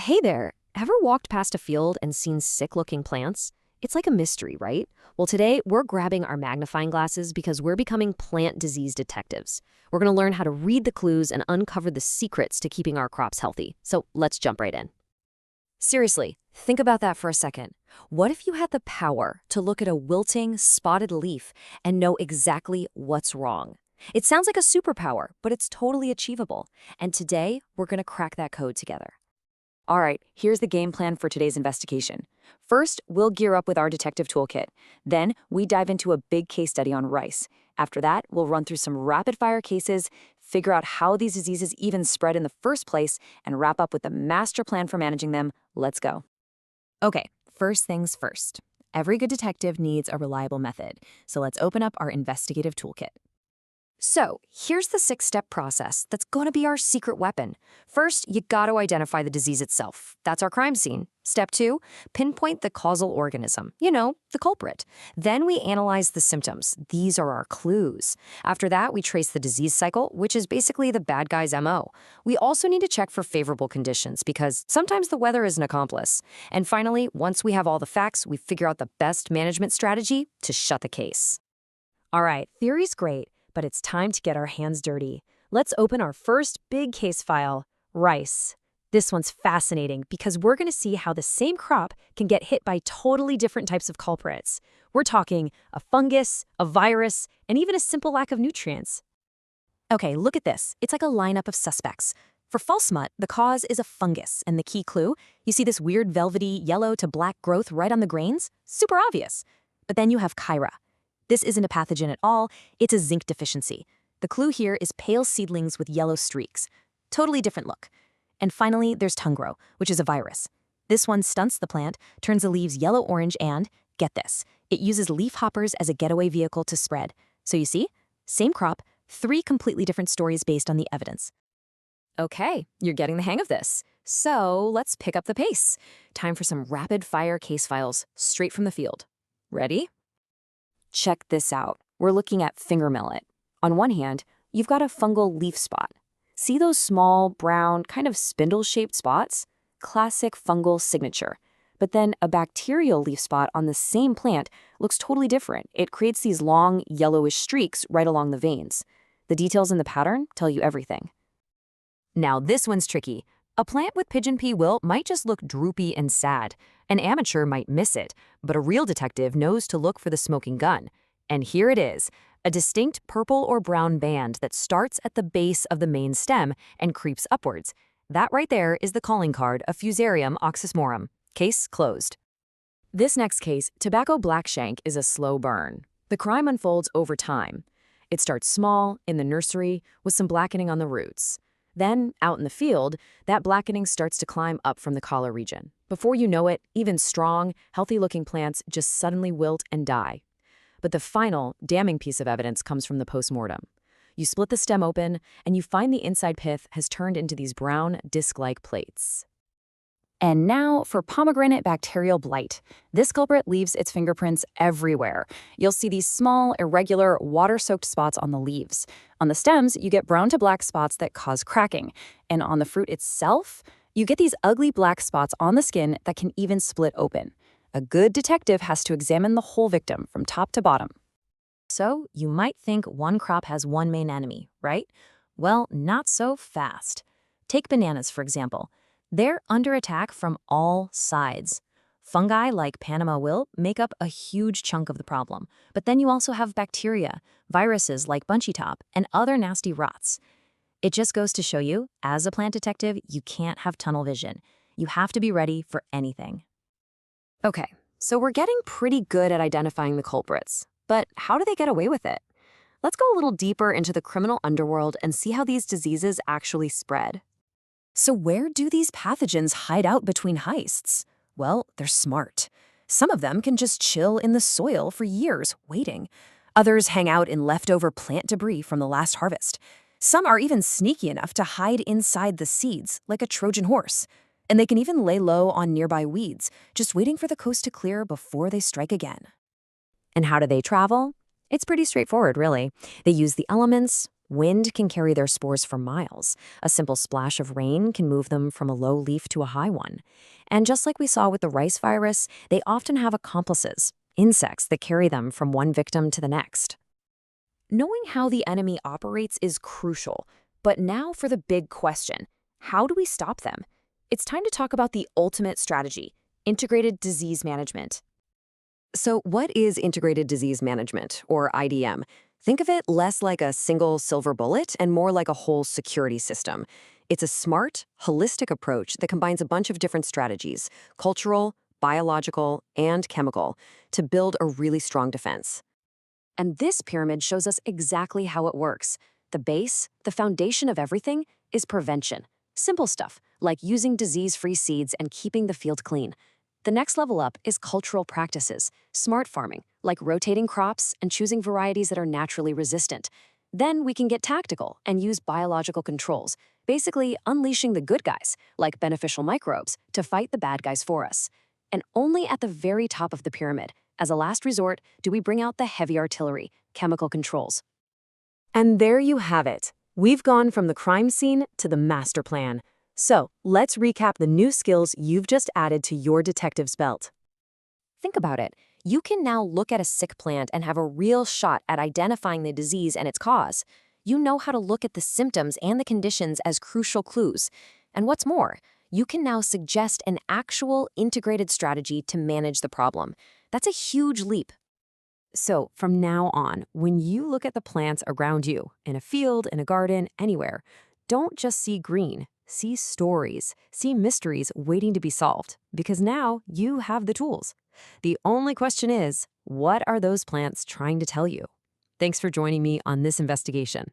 Hey there, ever walked past a field and seen sick-looking plants? It's like a mystery, right? Well, today we're grabbing our magnifying glasses because we're becoming plant disease detectives. We're going to learn how to read the clues and uncover the secrets to keeping our crops healthy. So let's jump right in. Seriously, think about that for a second. What if you had the power to look at a wilting, spotted leaf and know exactly what's wrong? It sounds like a superpower, but it's totally achievable. And today, we're going to crack that code together. All right, here's the game plan for today's investigation. First, we'll gear up with our detective toolkit. Then, we dive into a big case study on rice. After that, we'll run through some rapid-fire cases, figure out how these diseases even spread in the first place, and wrap up with the master plan for managing them. Let's go. Okay, first things first. Every good detective needs a reliable method, so let's open up our investigative toolkit. So, here's the 6-step process that's going to be our secret weapon. First, you got to identify the disease itself. That's our crime scene. Step 2, pinpoint the causal organism, the culprit. Then we analyze the symptoms. These are our clues. After that, we trace the disease cycle, which is basically the bad guy's MO. We also need to check for favorable conditions because sometimes the weather is an accomplice. And finally, once we have all the facts, we figure out the best management strategy to shut the case. All right, theory's great, but it's time to get our hands dirty. Let's open our first big case file, rice. This one's fascinating because we're going to see how the same crop can get hit by totally different types of culprits. We're talking a fungus, a virus, and even a simple lack of nutrients. Okay, look at this. It's like a lineup of suspects. For false smut, the cause is a fungus, and the key clue, you see this weird velvety yellow to black growth right on the grains? Super obvious. But then you have chyra. This isn't a pathogen at all, it's a zinc deficiency. The clue here is pale seedlings with yellow streaks. Totally different look. And finally, there's tungro, which is a virus. This one stunts the plant, turns the leaves yellow-orange and, get this, it uses leaf hoppers as a getaway vehicle to spread. So you see, same crop, 3 completely different stories based on the evidence. Okay, you're getting the hang of this. So let's pick up the pace. Time for some rapid-fire case files, straight from the field. Ready? Check this out. We're looking at finger millet. On one hand, you've got a fungal leaf spot. See those small, brown, kind of spindle-shaped spots? Classic fungal signature. But then a bacterial leaf spot on the same plant looks totally different. It creates these long, yellowish streaks right along the veins. The details in the pattern tell you everything. Now this one's tricky. A plant with pigeon pea wilt might just look droopy and sad. An amateur might miss it, but a real detective knows to look for the smoking gun. And here it is, a distinct purple or brown band that starts at the base of the main stem and creeps upwards. That right there is the calling card of Fusarium oxysmorum. Case closed. This next case, tobacco blackshank, is a slow burn. The crime unfolds over time. It starts small, in the nursery, with some blackening on the roots. Then, out in the field, that blackening starts to climb up from the collar region. Before you know it, even strong, healthy-looking plants just suddenly wilt and die. But the final, damning piece of evidence comes from the postmortem. You split the stem open, and you find the inside pith has turned into these brown, disc-like plates. And now for pomegranate bacterial blight. This culprit leaves its fingerprints everywhere. You'll see these small, irregular, water-soaked spots on the leaves. On the stems, you get brown to black spots that cause cracking. And on the fruit itself, you get these ugly black spots on the skin that can even split open. A good detective has to examine the whole victim from top to bottom. So, you might think one crop has one main enemy, right? Well, not so fast. Take bananas, for example. They're under attack from all sides. Fungi like Panama wilt make up a huge chunk of the problem, but then you also have bacteria, viruses like bunchy top, and other nasty rots. It just goes to show you, as a plant detective, you can't have tunnel vision. You have to be ready for anything. Okay, so we're getting pretty good at identifying the culprits, but how do they get away with it? Let's go a little deeper into the criminal underworld and see how these diseases actually spread. So where do these pathogens hide out between heists? Well, they're smart. Some of them can just chill in the soil for years, waiting. Others hang out in leftover plant debris from the last harvest. Some are even sneaky enough to hide inside the seeds, like a Trojan horse. And they can even lay low on nearby weeds, just waiting for the coast to clear before they strike again. And how do they travel? It's pretty straightforward, really. They use the elements, Wind can carry their spores for miles. A simple splash of rain can move them from a low leaf to a high one. And just like we saw with the rice virus, they often have accomplices, insects that carry them from one victim to the next. Knowing how the enemy operates is crucial. But now for the big question. How do we stop them? It's time to talk about the ultimate strategy, integrated disease management. So what is integrated disease management, or IDM? Think of it less like a single silver bullet and more like a whole security system. It's a smart, holistic approach that combines a bunch of different strategies, cultural, biological, and chemical, to build a really strong defense. And this pyramid shows us exactly how it works. The base, the foundation of everything, is prevention. Simple stuff, like using disease-free seeds and keeping the field clean. The next level up is cultural practices, smart farming, like rotating crops and choosing varieties that are naturally resistant. Then we can get tactical and use biological controls, basically unleashing the good guys, like beneficial microbes, to fight the bad guys for us. And only at the very top of the pyramid, as a last resort, do we bring out the heavy artillery, chemical controls. And there you have it. We've gone from the crime scene to the master plan. So, let's recap the new skills you've just added to your detective's belt. Think about it. You can now look at a sick plant and have a real shot at identifying the disease and its cause. You know how to look at the symptoms and the conditions as crucial clues. And what's more, you can now suggest an actual integrated strategy to manage the problem. That's a huge leap. So, from now on, when you look at the plants around you, in a field, in a garden, anywhere, don't just see green. See stories, see mysteries waiting to be solved, because now you have the tools. The only question is, what are those plants trying to tell you? Thanks for joining me on this investigation.